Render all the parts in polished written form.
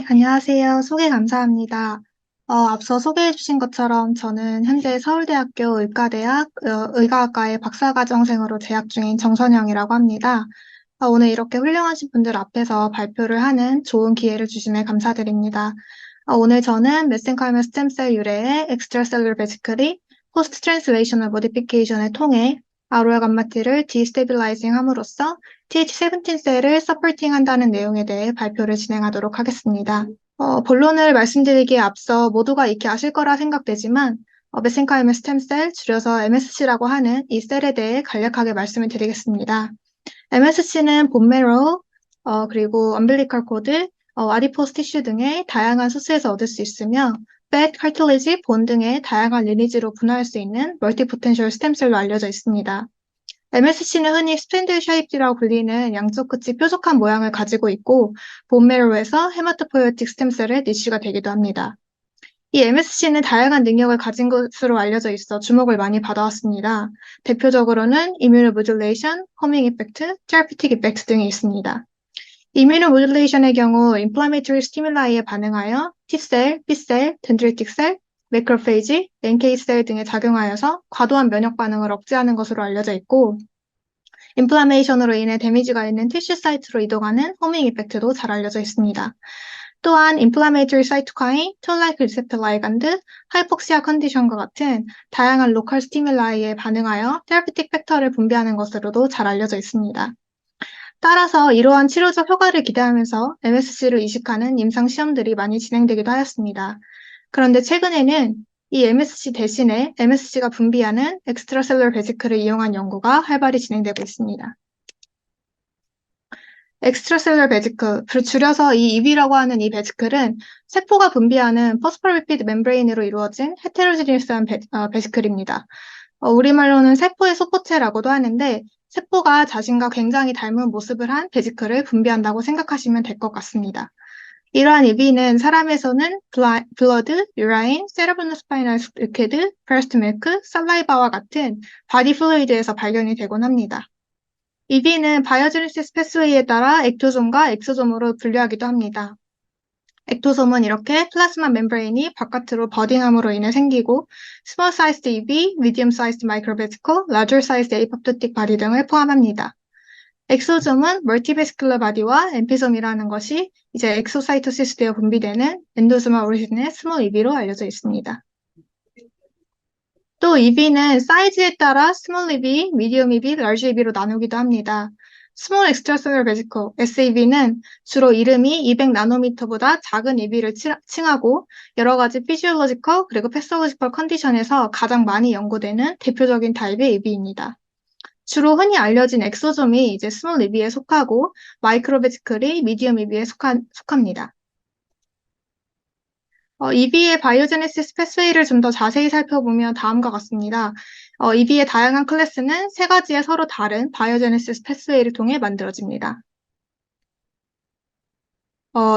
안녕하세요. 소개 감사합니다. 앞서 소개해 주신 것처럼 저는 현재 서울대학교 의과대학 의과학과의 박사과정생으로 재학 중인 정선영이라고 합니다. 오늘 이렇게 훌륭하신 분들 앞에서 발표를 하는 좋은 기회를 주심에 감사드립니다. 오늘 저는 메센카이머 스템셀 유래의 엑스트라셀룰 베지클이 포스트 트랜슬레이셔널 모디피케이션을 통해 아로아 감마티를 디스테빌라이징 함으로써 TH17셀을 서포팅한다는 내용에 대해 발표를 진행하도록 하겠습니다. 본론을 말씀드리기에 앞서 모두가 익히 아실 거라 생각되지만 메센카이머 스템셀, 줄여서 MSC라고 하는 이 셀에 대해 간략하게 말씀을 드리겠습니다. MSC는 본메로, 그리고 엄빌리컬 코드, 아디포스 티슈 등의 다양한 소스에서 얻을 수 있으며 팻, 칼틸리지, 본 등의 다양한 리니지로 분화할 수 있는 멀티포텐셜 스템셀로 알려져 있습니다. MSC는 흔히 스팬들 쉐입이라고 불리는 양쪽 끝이 뾰족한 모양을 가지고 있고 본메로에서 헤마토포이오틱 스템셀의 니쉬가 되기도 합니다. 이 MSC는 다양한 능력을 가진 것으로 알려져 있어 주목을 많이 받아왔습니다. 대표적으로는 이뮤노모듈레이션, 허밍 이펙트, 테라피틱 이펙트 등이 있습니다. 이뮤노모듈레이션의 경우 인플라메이터리 스티뮬라이에 반응하여 T셀, B셀, 덴드리틱셀, 매크로페이지, NK셀 등에 작용하여서 과도한 면역 반응을 억제하는 것으로 알려져 있고 인플라메이션으로 인해 데미지가 있는 티슈 사이트로 이동하는 호밍 이펙트도 잘 알려져 있습니다. 또한 인플라메이터리 사이토카인, 톨라이크 리셉터 라이간드, 하이폭시아 컨디션과 같은 다양한 로컬 스티뮬라이에 반응하여 테라피틱 팩터를 분비하는 것으로도 잘 알려져 있습니다. 따라서 이러한 치료적 효과를 기대하면서 MSC를 이식하는 임상 시험들이 많이 진행되기도 하였습니다. 그런데 최근에는 이 MSC 대신에 MSC가 분비하는 엑스트라셀룰러 베지클을 이용한 연구가 활발히 진행되고 있습니다. 엑스트라셀룰러 베지클, 줄여서 이 EB라고 하는 이 베지클은 세포가 분비하는 포스포리피드 멤브레인으로 이루어진 헤테로지니어스한 베지클입니다. 우리말로는 세포의 소포체라고도 하는데 세포가 자신과 굉장히 닮은 모습을 한 베지클을 분비한다고 생각하시면 될 것 같습니다. 이러한 EB는 사람에서는 블러드, 유라인, 세레브로스파이널 리퀴드, 브레스트 밀크, 살라이바와 같은 바디 플루이드에서 발견이 되곤 합니다. EB는 바이오제네시스 패스웨이에 따라 액토솜과 엑소솜으로 분류하기도 합니다. 액토솜은 이렇게 플라즈마 멤브레인이 바깥으로 버딩함으로 인해 생기고 스몰 사이즈드 EB, 미디엄 사이즈드 마이크로베지컬, 라저 사이즈드 에이포프토틱 바디 등을 포함합니다. 엑소솜은 멀티베스큘러 바디와 엠피솜이라는 것이 이제 엑소사이토시스 되어 분비되는 엔도소멀 오리진의 스몰 EB로 알려져 있습니다. 또 EB는 사이즈에 따라 스몰 EB, 미디엄 EB, 라지 EB로 나누기도 합니다. 스몰 엑스트라셀룰러 베지클, SEB는 주로 이름이 200나노미터보다 작은 EB를 칭하고 여러 가지 피지올로지컬 그리고 패솔로지컬 컨디션에서 가장 많이 연구되는 대표적인 타입의 EB입니다. 주로 흔히 알려진 엑소솜이 이제 스몰 EB에 속하고 마이크로베지클이 미디엄 EB에 속합니다. EB의 바이오제네시스 패스웨이를 좀 더 자세히 살펴보면 다음과 같습니다. EB의 다양한 클래스는 세 가지의 서로 다른 바이오제네시스 패스웨이를 통해 만들어집니다.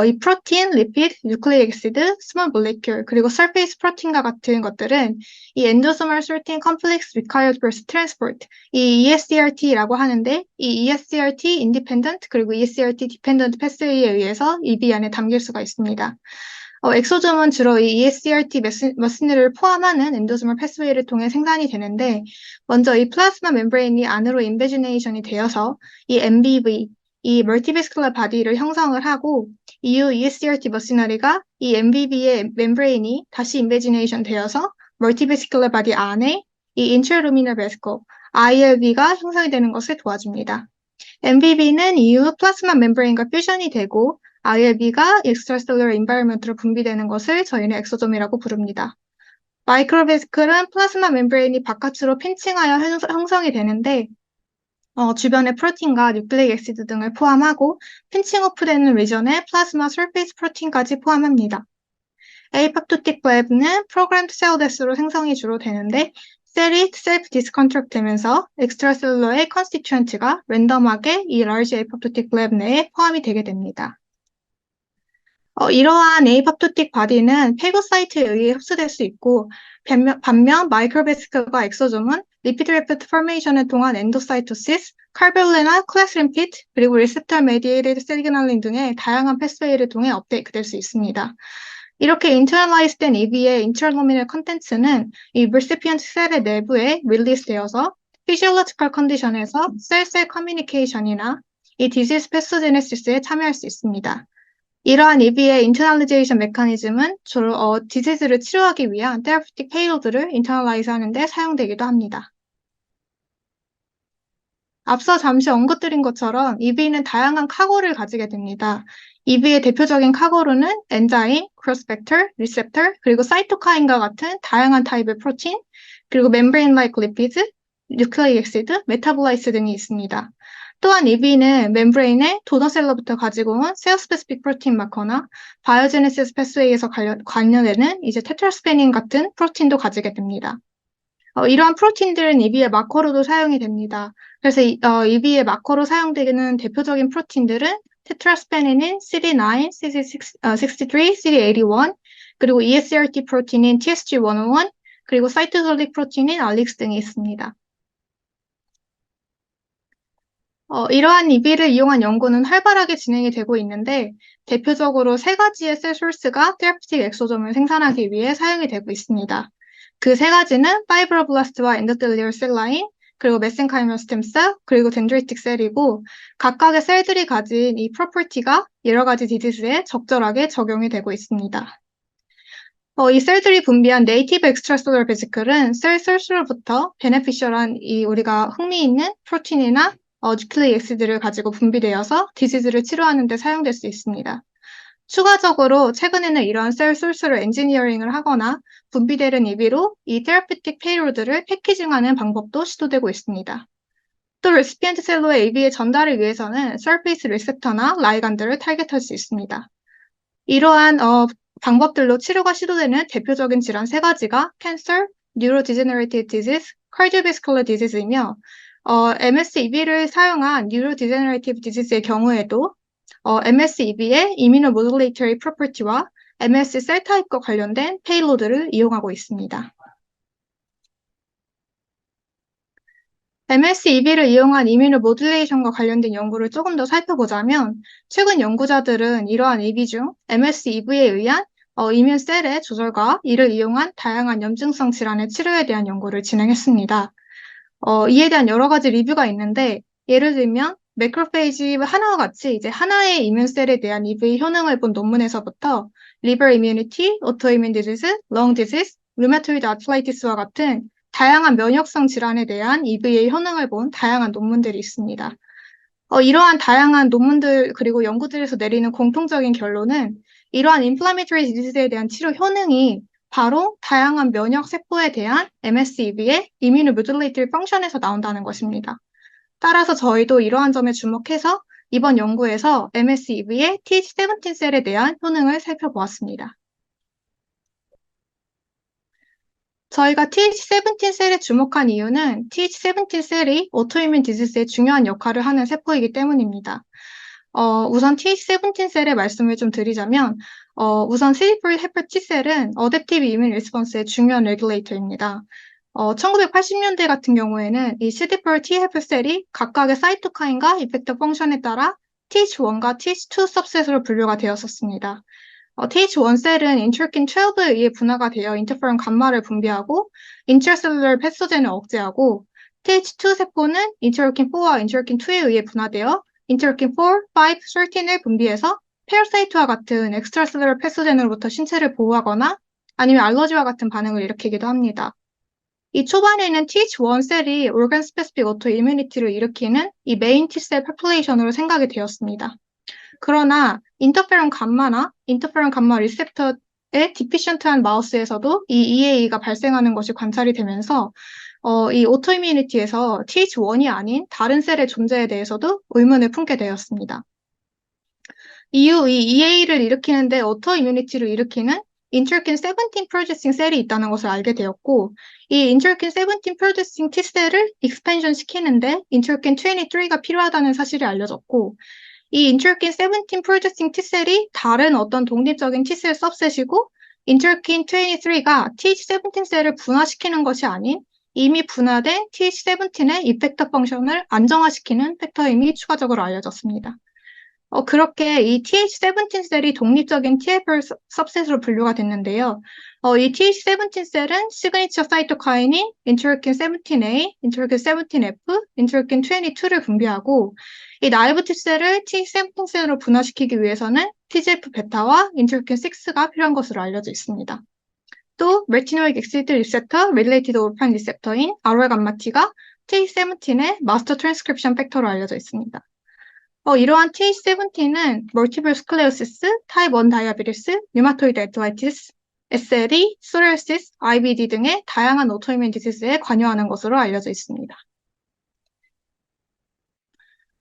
이 프로틴, 리피드, 뉴클레이크 애시드, 스몰 몰레큘, 그리고 서페이스 프로틴과 같은 것들은 이 엔도소멀 솔팅 컴플렉스 리콰이어드 버스 트랜스포트, 이 ESDRT라고 하는데 이 ESDRT 인디펜던트 그리고 ESDRT 디펜던트 패스웨이에 의해서 EB 안에 담길 수가 있습니다. 엑소솜은 주로 이 ESDRT 머신을 포함하는 엔도소멀 패스웨이를 통해 생산이 되는데 먼저 이 플라즈마 멤브레인이 안으로 인베지네이션이 되어서 이 MBV, 이 멀티베스큘러 바디를 형성을 하고 이후 ESDRT 머시너리가 이 MBV의 멤브레인이 다시 인베지네이션 되어서 멀티베스큘러 바디 안에 이 인트라루미널 베스컬, ILB가 형성이 되는 것을 도와줍니다. MBV는 이후 플라즈마 멤브레인과 퓨전이 되고 ILB가 extracellular environment로 분비되는 것을 저희는 엑소솜이라고 부릅니다. 마이크로베스클은 플라즈마 멤브레인이 바깥으로 핀칭하여 형성이 되는데 주변의 프로틴과 뉴클레이크 애시드 등을 포함하고 핀칭 오프되는 리전에 플라즈마 설페이스 프로틴까지 포함합니다. 에이포프토틱 블랩은 프로그램드 셀 데스로 생성이 주로 되는데 셀이 셀프 디스컨트럭트 되면서 엑스트라셀룰러의 컨스티튜언트가 랜덤하게 이 라지 에이포프토틱 블랩 내에 포함이 되게 됩니다. 이러한 에이팝토틱 바디는 페고사이트에 의해 흡수될 수 있고, 반면 마이크로베시크와 엑소좀은 리피드 레프트 포메이션을 통한 엔도사이토시스, 칼뷸레나 클래스림피트, 그리고 리셉터 메디에이티드 시그널링 등의 다양한 패스웨이를 통해 업데이트될 수 있습니다. 이렇게 인터널라이즈된 EV의 인트라노미널 컨텐츠는 이 리시피언트 셀의 내부에 릴리스되어서 피지올로지컬 컨디션에서 셀 커뮤니케이션이나 이 디지즈 패소제네시스에 참여할 수 있습니다. 이러한 EV의 인터널리제이션 메커니즘은 주로 디지즈를 치료하기 위한 테라피틱 페이로드를 인터널라이즈 하는 데 사용되기도 합니다. 앞서 잠시 언급드린 것처럼 EV는 다양한 카고를 가지게 됩니다. EV의 대표적인 카고로는 엔자임, 크로스벡터, 리셉터, 그리고 사이토카인과 같은 다양한 타입의 프로틴, 그리고 멤브레인-like 리피드, 뉴클레이크 애시드, 메타볼라이트 등이 있습니다. 또한 EV는 멤브레인의 도너셀러부터 가지고 온 셀 스페시픽 프로틴 마커나 바이오제네시스 패스웨이에서 관련되는 이제 테트라스페닌 같은 프로틴도 가지게 됩니다. 이러한 프로틴들은 EV의 마커로도 사용이 됩니다. 그래서 EV의 마커로 사용되는 대표적인 프로틴들은 테트라스페닌인 CD9, CD63, CD81, 그리고 ESCRT 프로틴인 TSG101, 그리고 사이토톨릭 프로틴인 알릭스 등이 있습니다. 이러한 EV를 이용한 연구는 활발하게 진행이 되고 있는데, 대표적으로 세 가지의 셀 소스가 테라피틱 엑소점을 생산하기 위해 사용이 되고 있습니다. 그 세 가지는 파이브로블라스트와 엔도텔리얼 셀 라인, 그리고 메센카이멀 스템셀, 그리고 덴드리틱 셀이고, 각각의 셀들이 가진 이 프로퍼티가 여러 가지 디지즈에 적절하게 적용이 되고 있습니다. 이 셀들이 분비한 네이티브 엑스트라셀룰러 베시클은 셀 솔수로부터 베네피셜한 우리가 흥미있는 프로틴이나 뉴클레이크 애시드를 가지고 분비되어서 디지즈를 치료하는 데 사용될 수 있습니다. 추가적으로 최근에는 이러한 셀 솔수를 엔지니어링을 하거나 분비되는 EV로 이 테라피틱 페이로드를 패키징하는 방법도 시도되고 있습니다. 또 레시피언트 셀로의 EV의 전달을 위해서는 서페이스 리셉터나 라이간드를 타겟할 수 있습니다. 이러한 방법들로 치료가 시도되는 대표적인 질환 세 가지가 캔서, 뉴로디제너레이티브 디지즈, 카디오베스쿨러 디지즈이며 MSEV를 사용한 뉴로디제너레이티브 디지즈의 경우에도 MSEV의 이뮤노모듈레이터리 프로퍼티와 MS 셀 타입과 관련된 페이로드를 이용하고 있습니다. MSEV를 이용한 이뮤노모듈레이션과 관련된 연구를 조금 더 살펴보자면 최근 연구자들은 이러한 EV 중 MSEV에 의한 이뮨 셀의 조절과 이를 이용한 다양한 염증성 질환의 치료에 대한 연구를 진행했습니다. 이에 대한 여러 가지 리뷰가 있는데 예를 들면 매크로페이지 하나와 같이 이제 하나의 이뮨셀에 대한 EV 효능을 본 논문에서부터 리버 이뮤니티, 오토이뮨 디지즈, 렁 디지즈, 루마토이드 아트라이티스와 같은 다양한 면역성 질환에 대한 EV의 효능을 본 다양한 논문들이 있습니다. 이러한 다양한 논문들 그리고 연구들에서 내리는 공통적인 결론은 이러한 인플라메이터리 디지즈에 대한 치료 효능이 바로 다양한 면역 세포에 대한 MSEV의 이뮤노모듈레이터리 펑션에서 나온다는 것입니다. 따라서 저희도 이러한 점에 주목해서 이번 연구에서 MSEV의 TH17 셀에 대한 효능을 살펴보았습니다. 저희가 TH17 셀에 주목한 이유는 TH17 셀이 오토이뮨 디지즈에 중요한 역할을 하는 세포이기 때문입니다. 우선 TH17 셀의 말씀을 좀 드리자면, 우선 CD4 해퍼 T셀은 어댑티브 이뮨 리스폰스의 중요한 레귤레이터입니다. 1980년대 같은 경우에는 이 CD4 T 해퍼 셀이 각각의 사이토카인과 이펙터 펑션에 따라 TH1과 TH2 सब셋으로 분류가 되었었습니다. TH1 셀은 인터루킨 12에 의해 분화가 되어 인터페론 감마를 분비하고 인트라셀룰러 패소젠을 억제하고 TH2 세포는 인터루킨 4와 인터루킨 2에 의해 분화되어 인터루킨 4, 5, 13을 분비해서 페어사이트와 같은 엑스트라셀룰러 패소젠으로부터 신체를 보호하거나 아니면 알러지와 같은 반응을 일으키기도 합니다. 이 초반에는 TH1 셀이 organ specific autoimmunity를 일으키는 이 메인 T셀 population으로 생각이 되었습니다. 그러나 인터페론 감마나 인터페론 감마 리셉터의 디피션트한 마우스에서도 이 EA가 발생하는 것이 관찰이 되면서 이 오토이뮤니티에서 TH1이 아닌 다른 셀의 존재에 대해서도 의문을 품게 되었습니다. 이후 이 EA를 일으키는데 오토이뮤니티를 일으키는 인터루킨 17 프로듀싱 셀이 있다는 것을 알게 되었고 이 인터루킨 17 프로듀싱 T셀을 익스펜션 시키는데 인터루킨 23가 필요하다는 사실이 알려졌고 이 인터루킨 17 프로듀싱 T셀이 다른 어떤 독립적인 T셀 सब셋이고 인터루킨 23가 Th17 셀을 분화시키는 것이 아닌 이미 분화된 Th17의 이펙터 펑션을 안정화시키는 팩터임이 추가적으로 알려졌습니다. 그렇게 이 Th17 셀이 독립적인 TFR सब셋으로 분류가 됐는데요. 이 Th17 셀은 시그니처 사이토카인인 인터루킨 17A, 인터루킨 17F, 인터루킨 22를 분비하고 이 나이브 T셀을 Th17 셀로 분화시키기 위해서는 TGF-베타와 인터루킨 6가 필요한 것으로 알려져 있습니다. 또 레티노익 엑시드 리셉터, 릴레이티드 올판 리셉터인 ROL 감마 T가 Th17의 마스터 트랜스크립션 팩터로 알려져 있습니다. 이러한 Th17은 멀티플 스클레로시스, 타입 1 다이아비티스, 류마토이드 아트라이티스, SLE, 소리아시스, IBD 등의 다양한 오토이뮨 디지즈에 관여하는 것으로 알려져 있습니다.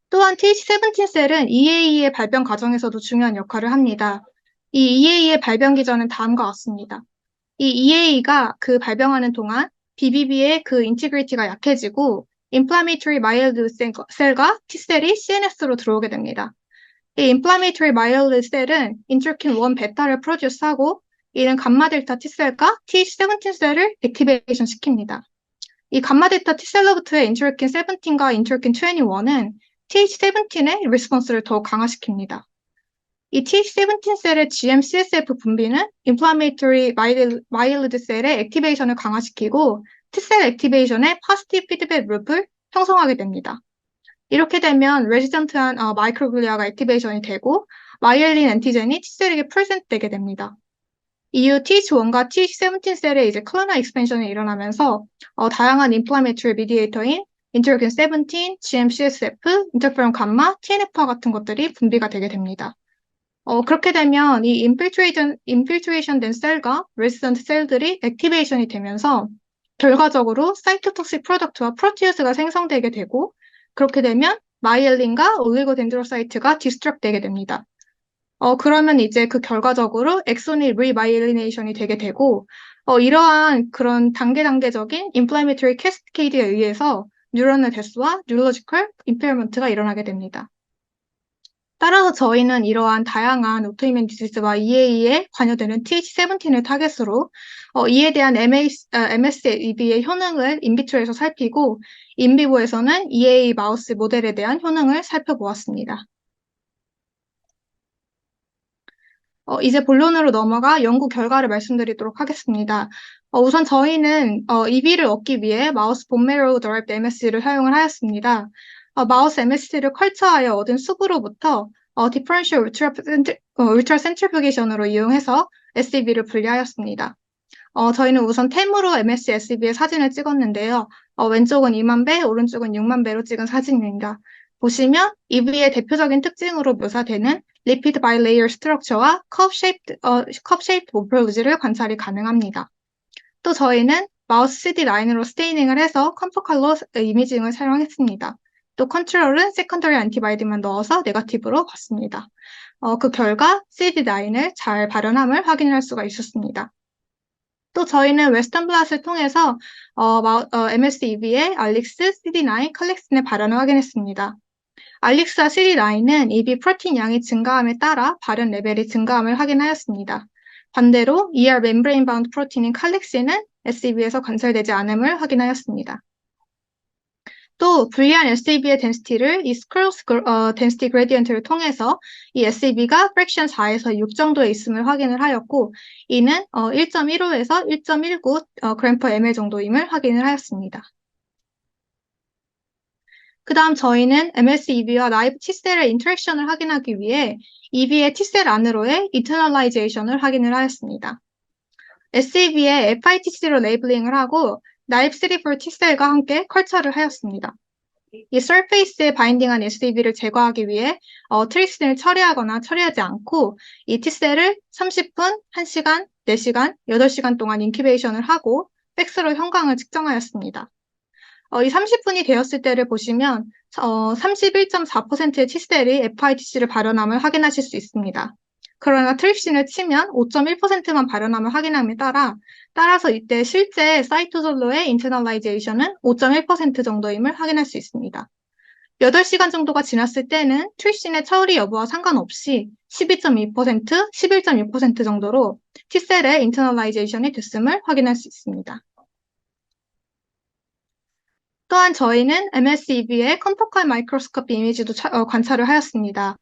또한 Th17 셀은 EA의 발병 과정에서도 중요한 역할을 합니다. 이 EA의 발병 기전은 다음과 같습니다. 이 EA가 그 발병하는 동안 BBB의 그 인티그리티가 약해지고 inflammatory mild 셀과 T셀이 CNS로 들어오게 됩니다. 이 inflammatory mild 셀은 인터루킨 1 베타를 프로듀스하고 이는 감마 델타 T셀과 Th17 셀을 액티베이션 시킵니다. 이 감마 델타 T셀로부터의 인터루킨 17과 인터루킨 21은 Th17의 리스폰스를 더욱 강화시킵니다. 이 Th17 셀의 GM-CSF 분비는 inflammatory mild 셀의 액티베이션을 강화시키고 T셀 액티베이션의 positive 피드백 룹을 형성하게 됩니다. 이렇게 되면 레지던트한 마이크로글리아가 액티베이션이 되고 마이엘린 엔티젠이 T셀에게 프레젠트 되게 됩니다. 이후 Th1과 Th17 셀의 이제 클로널 익스펜션이 일어나면서 다양한 인플라메이터리 미디에이터인 인터루킨 17, GM-CSF, 인터페론 감마, TNF와 같은 것들이 분비가 되게 됩니다. 그렇게 되면 이 인필트레이션 된 셀과 레지던트 셀들이 액티베이션이 되면서 결과적으로 사이토톡식 프로덕트와 프로티우스가 생성되게 되고 그렇게 되면 마이엘린과 올리고덴드로사이트가 디스트럭 되게 됩니다. 그러면 이제 그 결과적으로 엑손이 리마이엘리네이션이 되게 되고 이러한 그런 단계적인 인플라메이터리 캐스케이드에 의해서 뉴런의 데스와 뉴로로지컬 임페어먼트가 일어나게 됩니다. 따라서 저희는 이러한 다양한 오토이뮨 디지즈와 EA에 관여되는 Th17을 타겟으로 이에 대한 MSEB의 효능을 인비트로에서 살피고 인비보에서는 EA 마우스 모델에 대한 효능을 살펴보았습니다. 이제 본론으로 넘어가 연구 결과를 말씀드리도록 하겠습니다. 우선 저희는 EB를 얻기 위해 마우스 본메로 더라이브드 MSC를 사용을 하였습니다. 마우스 MSC를 컬처하여 얻은 수구로부터 디퍼런셜 울트라 센트리퓨게이션으로 이용해서 SEB를 분리하였습니다. 저희는 우선 템으로 MSC SEB의 사진을 찍었는데요. 왼쪽은 2만 배, 오른쪽은 6만 배로 찍은 사진입니다. 보시면 EB의 대표적인 특징으로 묘사되는 리피드 바이레이어 스트럭처와 컵 쉐이프드 모폴로지를 관찰이 가능합니다. 또 저희는 마우스 CD 라인으로 스테이닝을 해서 컴포 컬러 이미징을 사용했습니다. 또 컨트롤은 세컨더리 안티바이딩만 넣어서 네거티브로 봤습니다. 그 결과 CD 라인을 잘 발현함을 확인할 수가 있었습니다. 또 저희는 웨스턴 블랏을 통해서 MSEB의 알릭스, CD9, 컬렉슨의 발현을 확인했습니다. 알릭스와 CD9은 EB 프로틴 양이 증가함에 따라 발현 레벨이 증가함을 확인하였습니다. 반대로 ER 멤브레인 바운드 프로틴인 칼렉신은 SEB에서 관찰되지 않음을 확인하였습니다. 또 불리한 SEB의 덴시티를 이 스크롤스 덴시티 그레디언트를 통해서 이 SEB가 프랙션 4에서 6 정도에 있음을 확인을 하였고 이는 1.15에서 1.19 g/ml 정도임을 확인을 하였습니다. 그 다음 저희는 MSEB와 나이브 T셀의 인터랙션을 확인하기 위해 EB의 T셀 안으로의 이터널라이제이션을 확인을 하였습니다. SEB의 FITC로 레이블링을 하고 나이브 CD4 T셀과 함께 컬처를 하였습니다. 이 서페이스에 바인딩한 SEB를 제거하기 위해 트리슨을 처리하거나 처리하지 않고 이 T셀을 30분, 1시간, 4시간, 8시간 동안 인큐베이션을 하고 팩스로 형광을 측정하였습니다. 이 30분이 되었을 때를 보시면 31.4%의 T셀이 FITC를 발현함을 확인하실 수 있습니다. 그러나 트립신을 치면 5.1%만 발현함을 확인함에 따라서 이때 실제 사이토솔로의 인터널라이제이션은 5.1% 정도임을 확인할 수 있습니다. 8시간 정도가 지났을 때는 트리신의 처리 여부와 상관없이 12.2%, 11.6% 정도로 T셀의 인터널라이제이션이 됐음을 확인할 수 있습니다. 또한 저희는 MSEB의 컴포칼 마이크로스코피 이미지도 관찰을 하였습니다.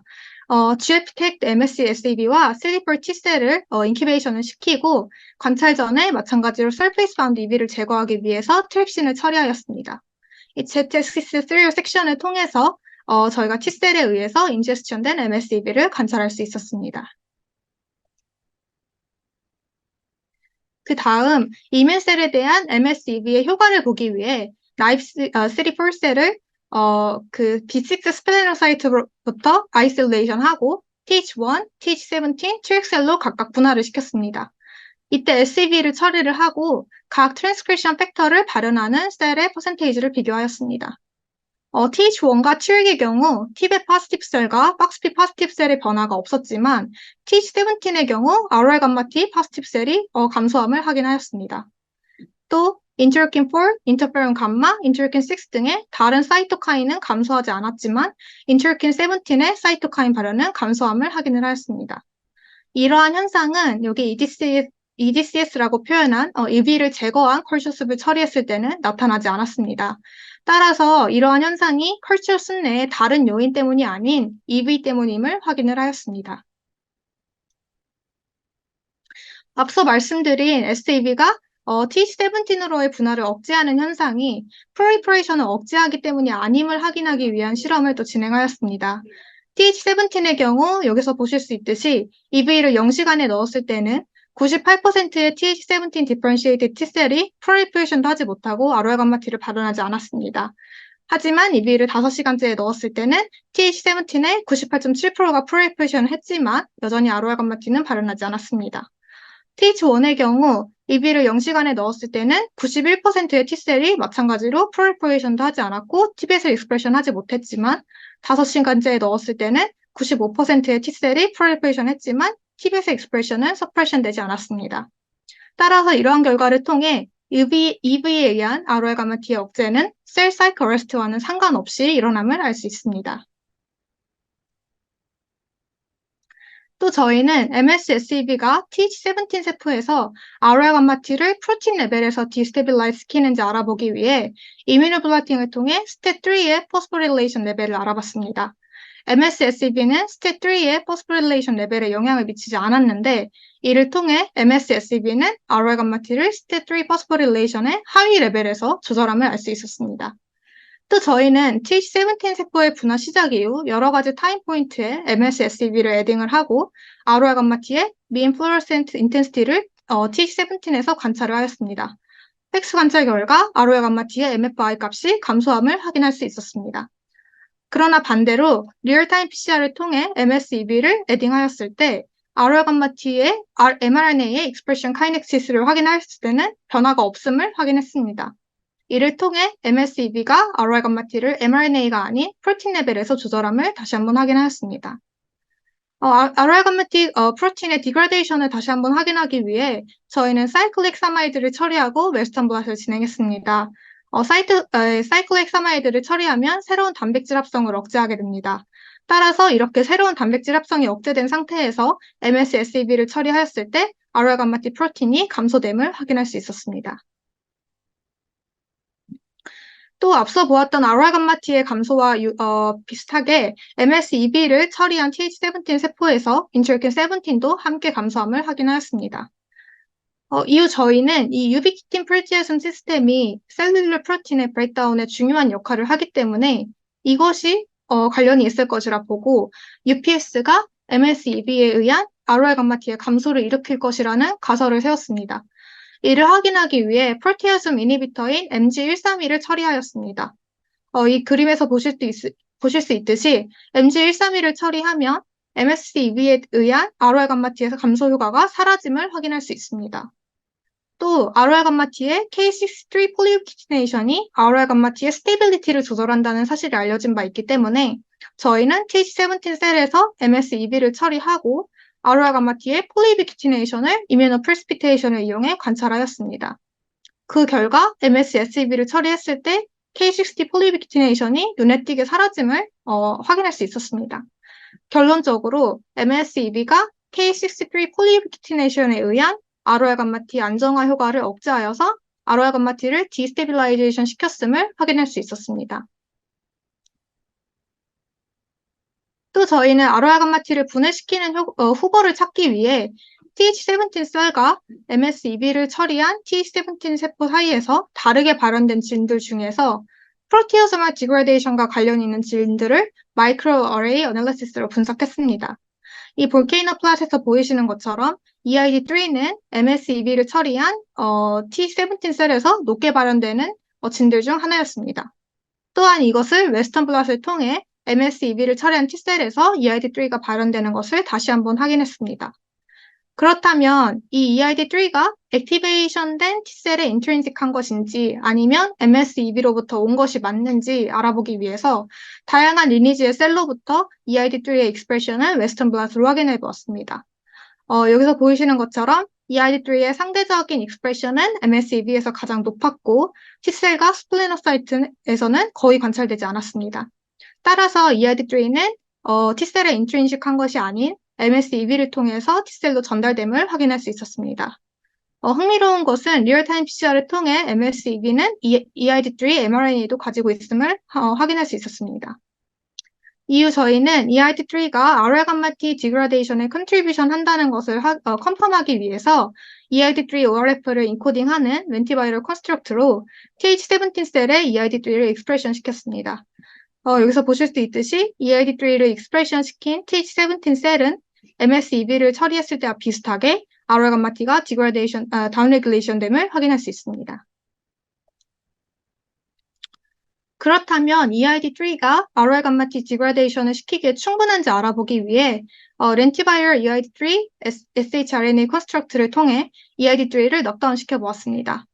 GFTech MSEB와 슬리퍼 T셀을 인큐베이션을 시키고 관찰 전에 마찬가지로 서페이스 바운드 EB를 제거하기 위해서 트립신을 처리하였습니다. 이 ZXS3 섹션을 통해서 저희가 T셀에 의해서 인제스션된 MSEB를 관찰할 수 있었습니다. 그 다음 이면셀에 대한 MSEB의 효과를 보기 위해 나이프 34셀을 그 B6 스플레노사이트부터 아이솔레이션하고 TH1, TH17, TXL로 각각 분할을 시켰습니다. 이때 SEB를 처리를 하고 각 트랜스크립션 팩터를 발현하는 셀의 퍼센테이지를 비교하였습니다. TH1과 TX의 경우 T배 파스티브 셀과 박스피 파스티브 셀의 변화가 없었지만 TH17의 경우 RL 감마 T 파스티브 셀이 감소함을 확인하였습니다. 또 인터루킨 4, 인터페론 감마, 인터루킨 6 등의 다른 사이토카인은 감소하지 않았지만 인터루킨 17의 사이토카인 발현은 감소함을 확인을 하였습니다. 이러한 현상은 여기 EDCS라고 표현한 EB를 제거한 컬처습을 처리했을 때는 나타나지 않았습니다. 따라서 이러한 현상이 컬처습 내의 다른 요인 때문이 아닌 EB 때문임을 확인을 하였습니다. 앞서 말씀드린 SEB가 TH17으로의 분할을 억제하는 현상이 프롤리퍼레이션을 억제하기 때문이 아님을 확인하기 위한 실험을 또 진행하였습니다. TH17의 경우 여기서 보실 수 있듯이 EV를 0시간에 넣었을 때는 98%의 TH17 디퍼런시에이티드 T셀이 프롤리퍼레이션도 하지 못하고 ROR 감마 T를 발현하지 않았습니다. 하지만 EV를 5시간째에 넣었을 때는 TH17의 98.7%가 프롤리퍼레이션을 했지만 여전히 ROR 감마 T는 발현하지 않았습니다. TH1의 경우 EB를 0시간에 넣었을 때는 91%의 T셀이 마찬가지로 프롤리퍼레이션도 하지 않았고 T벳을 익스프레션 하지 못했지만 5시간째에 넣었을 때는 95%의 T셀이 프롤리퍼레이션 했지만 T벳의 익스프레션은 서프레션 되지 않았습니다. 따라서 이러한 결과를 통해 EV에 의한 ROR 감마 T의 억제는 셀 사이클 어레스트와는 상관없이 일어남을 알 수 있습니다. 또 저희는 MSSEB가 TH17 세포에서 ROR 감마 T를 프로틴 레벨에서 디스테빌라이즈 시키는지 알아보기 위해 이뮤노블라팅을 통해 STAT3의 포스포릴레이션 레벨을 알아봤습니다. MSSEB는 STAT3의 포스포릴레이션 레벨에 영향을 미치지 않았는데 이를 통해 MSSEB는 ROR 감마 T를 STAT3 포스포릴레이션의 하위 레벨에서 조절함을 알 수 있었습니다. 또 저희는 TH17 세포의 분화 시작 이후 여러 가지 타임 포인트에 MSSEB를 에딩을 하고 ROR 감마 T의 mean fluorescent intensity를 TH17에서 관찰을 하였습니다. 팩스 관찰 결과 ROR 감마 T의 MFI 값이 감소함을 확인할 수 있었습니다. 그러나 반대로 리얼타임 PCR을 통해 MSEB를 에딩하였을 때 ROR 감마 T의 mRNA의 expression kinexis를 확인했을 때는 변화가 없음을 확인했습니다. 이를 통해 MSEB가 ROR 감마 T를 mRNA가 아닌 프로틴 레벨에서 조절함을 다시 한번 확인하였습니다. ROR 감마 T 프로틴의 디그라데이션을 다시 한번 확인하기 위해 저희는 사이클릭사마이드를 처리하고 웨스턴 블롯을 진행했습니다. 사이클릭사마이드를 처리하면 새로운 단백질 합성을 억제하게 됩니다. 따라서 이렇게 새로운 단백질 합성이 억제된 상태에서 MSSEB를 처리하였을 때 ROR 감마 T 프로틴이 감소됨을 확인할 수 있었습니다. 또 앞서 보았던 ROR 감마 T의 감소와 비슷하게 MSEB를 처리한 TH17 세포에서 인터루킨 17도 함께 감소함을 확인하였습니다. 이후 저희는 이 유비키틴 프로티에이션 시스템이 셀룰러 프로틴의 브레이크다운에 중요한 역할을 하기 때문에 이것이 관련이 있을 것이라 보고 UPS가 MSEB에 의한 ROR 감마 T의 감소를 일으킬 것이라는 가설을 세웠습니다. 이를 확인하기 위해 프로테아즘 이니비터인 MG132를 처리하였습니다. 이 그림에서 보실 수 있듯이 MG132를 처리하면 MSEB에 의한 ROR 감마 T에서 감소 효과가 사라짐을 확인할 수 있습니다. 또 ROR 감마 T의 K63 폴리우키티네이션이 ROR 감마 T의 스테이빌리티를 조절한다는 사실이 알려진 바 있기 때문에 저희는 TH17 셀에서 MSEB를 처리하고 ROR 감마 T의 폴리우키티네이션을 이뮤노 프레시피테이션을 이용해 관찰하였습니다. 그 결과 MSSEB를 처리했을 때 K60 폴리비키티네이션이 눈에 띄게 사라짐을 확인할 수 있었습니다. 결론적으로 MSEB가 K63 폴리비키티네이션에 의한 ROR 감마T 안정화 효과를 억제하여서 ROR 감마T를 디스테빌라이제이션 시켰음을 확인할 수 있었습니다. 또 저희는 ROR 감마T를 분해시키는 후보를 찾기 위해 TH17 셀과 MSEB를 처리한 TH17 세포 사이에서 다르게 발현된 진들 중에서 프로티오소멀 디그레데이션과 관련 있는 진들을 마이크로 어레이 어널리시스로 분석했습니다. 이 볼케이노 플랫에서 보이시는 것처럼 EID3는 MSEB를 처리한 T17 셀에서 높게 발현되는 진들 중 하나였습니다. 또한 이것을 웨스턴 블롯을 통해 MSEB를 처리한 T셀에서 EID3가 발현되는 것을 다시 한번 확인했습니다. 그렇다면 이 EID3가 액티베이션된 T셀에 인트린식한 것인지 아니면 MSEB로부터 온 것이 맞는지 알아보기 위해서 다양한 리니지의 셀로부터 EID3의 익스프레션을 웨스턴 블롯으로 확인해 보았습니다. 여기서 보이시는 것처럼 EID3의 상대적인 익스프레션은 MSEB에서 가장 높았고 T셀과 스플레노사이트에서는 거의 관찰되지 않았습니다. 따라서 EID3는 T셀에 인트린식한 것이 아닌 MSEB를 통해서 T셀로 전달됨을 확인할 수 있었습니다. 흥미로운 것은 리얼타임 PCR을 통해 MSEB는 EID3 mRNA도 가지고 있음을 확인할 수 있었습니다. 이후 저희는 EID3가 ROR 감마T 디그라데이션에 컨트리뷰션 한다는 것을 컨펌하기 위해서 EID3 ORF를 인코딩하는 렌티바이럴 컨스트럭트로 TH17 셀에 EID3를 익스프레션 시켰습니다. 여기서 보실 수 있듯이 EID3를 익스프레션 시킨 TH17 셀은 MSEB를 처리했을 때와 비슷하게 ROR 감마T가 다운레귤레이션 됨을 확인할 수 있습니다. 그렇다면 EID3가 ROR 감마T 디그라데이션을 시키기에 충분한지 알아보기 위해 렌티바이럴 EID3 shRNA 컨스트럭트를 통해 EID3를 넉다운 시켜보았습니다.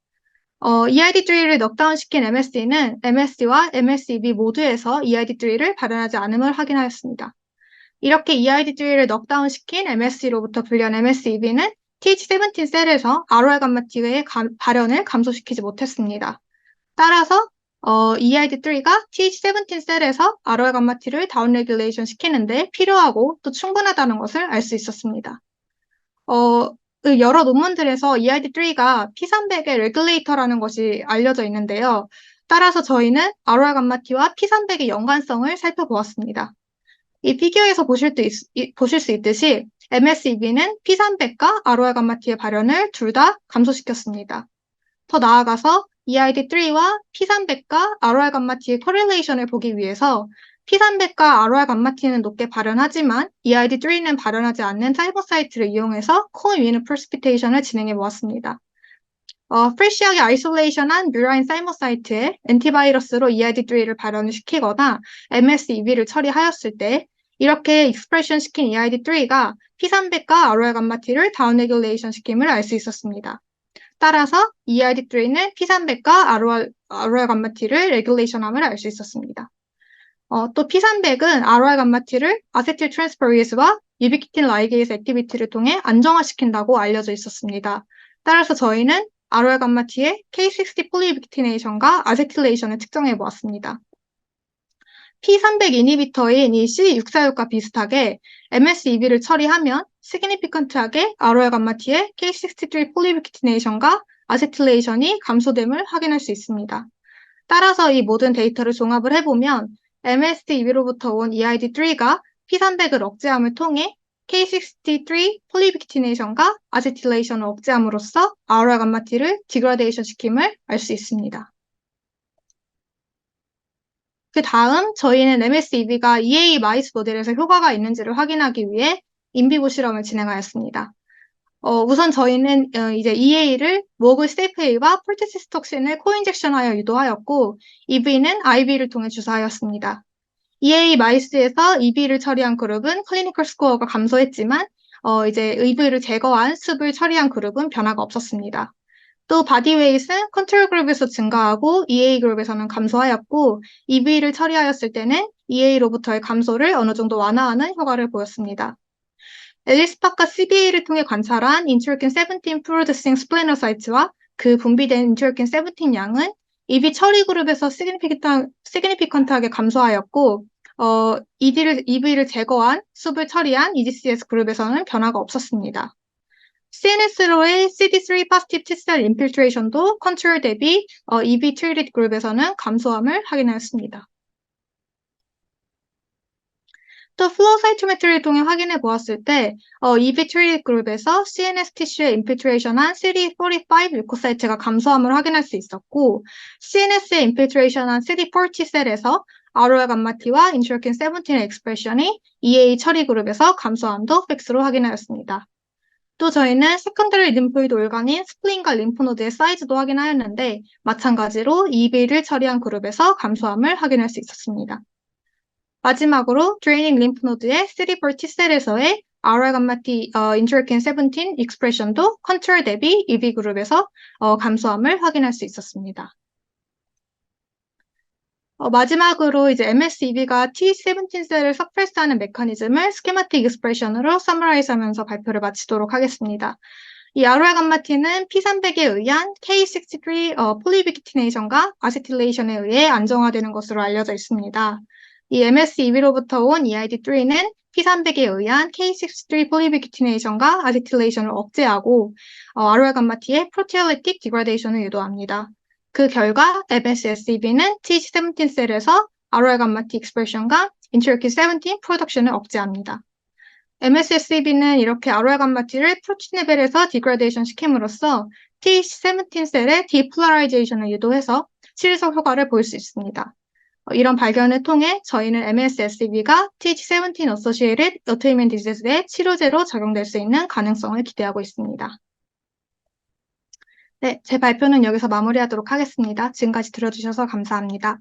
EID3를 넉다운 시킨 MSC는 MSC와 MSEB 모두에서 EID3를 발현하지 않음을 확인하였습니다. 이렇게 EID3를 넉다운 시킨 MSC로부터 분리한 MSEB는 TH17 셀에서 ROR 감마T의 발현을 감소시키지 못했습니다. 따라서 EID3가 TH17 셀에서 ROR 감마T를 다운레귤레이션 시키는데 필요하고 또 충분하다는 것을 알 수 있었습니다. 여러 논문들에서 EID3가 P300의 레귤레이터라는 것이 알려져 있는데요. 따라서 저희는 ROR 감마T와 P300의 연관성을 살펴보았습니다. 이 피규어에서 보실 수 있듯이 MSEB는 P300과 ROR 감마T의 발현을 둘 다 감소시켰습니다. 더 나아가서 EID3와 P300과 ROR 감마T의 코릴레이션을 보기 위해서 P300과 ROR 감마T는 높게 발현하지만 EID3는 발현하지 않는 사이버사이트를 이용해서 코이미는 프레시피테이션을 진행해 보았습니다. 프레시하게 아이솔레이션한 뮤라인 사이머사이트에 엔티바이러스로 EID3를 발현을 시키거나 MSEB를 처리하였을 때 이렇게 익스프레션 시킨 EID3가 P300과 ROR 감마T를 다운레귤레이션 시킴을 알 수 있었습니다. 따라서 EID3는 P300과 ROR 감마T를 레귤레이션함을 알 수 있었습니다. 또 P300은 ROR 감마T를 아세틸 트랜스퍼리에스와 유비키틴 라이게이스 액티비티를 통해 안정화시킨다고 알려져 있었습니다. 따라서 저희는 ROR 감마T의 K60 폴리유비키티네이션과 아세틸레이션을 측정해 보았습니다. P300 이니비터인 이 C646과 비슷하게 MSEB를 처리하면 시그니피컨트하게 ROR 감마T의 K63 폴리유비키티네이션과 아세틸레이션이 감소됨을 확인할 수 있습니다. 따라서 이 모든 데이터를 종합을 해보면 MSEB로부터 온 EID3가 P300을 억제함을 통해 K63 폴리비키티네이션과 아세틸레이션을 억제함으로써 ROR 감마T를 디그라데이션 시킴을 알 수 있습니다. 그 다음 저희는 MSEB가 EA 마이스 모델에서 효과가 있는지를 확인하기 위해 인비보 실험을 진행하였습니다. 우선 저희는 이제 EA를 모그 스테이프A와 폴티시스 톡신을 코인젝션하여 유도하였고 EV는 IV를 통해 주사하였습니다. EA 마이스에서 EV를 처리한 그룹은 클리니컬 스코어가 감소했지만 이제 EV를 제거한 숲을 처리한 그룹은 변화가 없었습니다. 또 바디웨이트는 컨트롤 그룹에서 증가하고 EA 그룹에서는 감소하였고 EV를 처리하였을 때는 EA로부터의 감소를 어느 정도 완화하는 효과를 보였습니다. 앨리스 파커 CBA를 통해 관찰한 인터루킨 17 프로듀싱 스플레노사이트와 그 분비된 인터루킨 17 양은 EB 처리 그룹에서 시그니피컨트하게 감소하였고, EB를 제거한 숲을 처리한 EGCS 그룹에서는 변화가 없었습니다. CNS로의 CD3 positive T-cell infiltration도 컨트롤 대비 EB treated 그룹에서는 감소함을 확인하였습니다. 또 플로우 사이토메트리를 통해 확인해 보았을 때 EB treated 그룹에서 CNS 티슈에 인필트레이션한 CD45 류코사이트가 감소함을 확인할 수 있었고 CNS에 인필트레이션한 CD4 T셀에서 ROR 감마T와 인터루킨 17의 익스프레션이 EA 처리 그룹에서 감소함도 팩스로 확인하였습니다. 또 저희는 세컨더리 림포이드 올간인 스플린과 림프노드의 사이즈도 확인하였는데 마찬가지로 EB를 처리한 그룹에서 감소함을 확인할 수 있었습니다. 마지막으로 드레이닝 림프노드의 CD4 T셀에서의 RR 감마 T 인터루킨 17 익스프레션도 컨트롤 대비 EB 그룹에서 감소함을 확인할 수 있었습니다. 마지막으로 이제 MSEB가 T17셀을 서프레스하는 메커니즘을 스케마틱 익스프레션으로 서머라이즈하면서 발표를 마치도록 하겠습니다. 이 ROR 감마 T는 P300에 의한 K63 폴리비키티네이션과 아세틸레이션에 의해 안정화되는 것으로 알려져 있습니다. 이 MSEB로부터 온 EID3는 P300에 의한 K63 폴리비키티네이션과 아세틸레이션을 억제하고 ROR 감마 T의 프로테올리틱 디그라데이션을 유도합니다. 그 결과 MSSEB는 T17셀에서 ROR 감마 T 익스프레션과 인터루킨 17 프로덕션을 억제합니다. MSSEB는 이렇게 ROR 감마 T를 프로틴 레벨에서 디그라데이션 시킴으로써 T17셀의 디폴라라이제이션을 유도해서 치료적 효과를 보일 수 있습니다. 이런 발견을 통해 저희는 MSSEB가 T17 어소시에이티드 어토이뮨 디지즈의 치료제로 적용될 수 있는 가능성을 기대하고 있습니다. 네, 제 발표는 여기서 마무리하도록 하겠습니다. 지금까지 들어주셔서 감사합니다.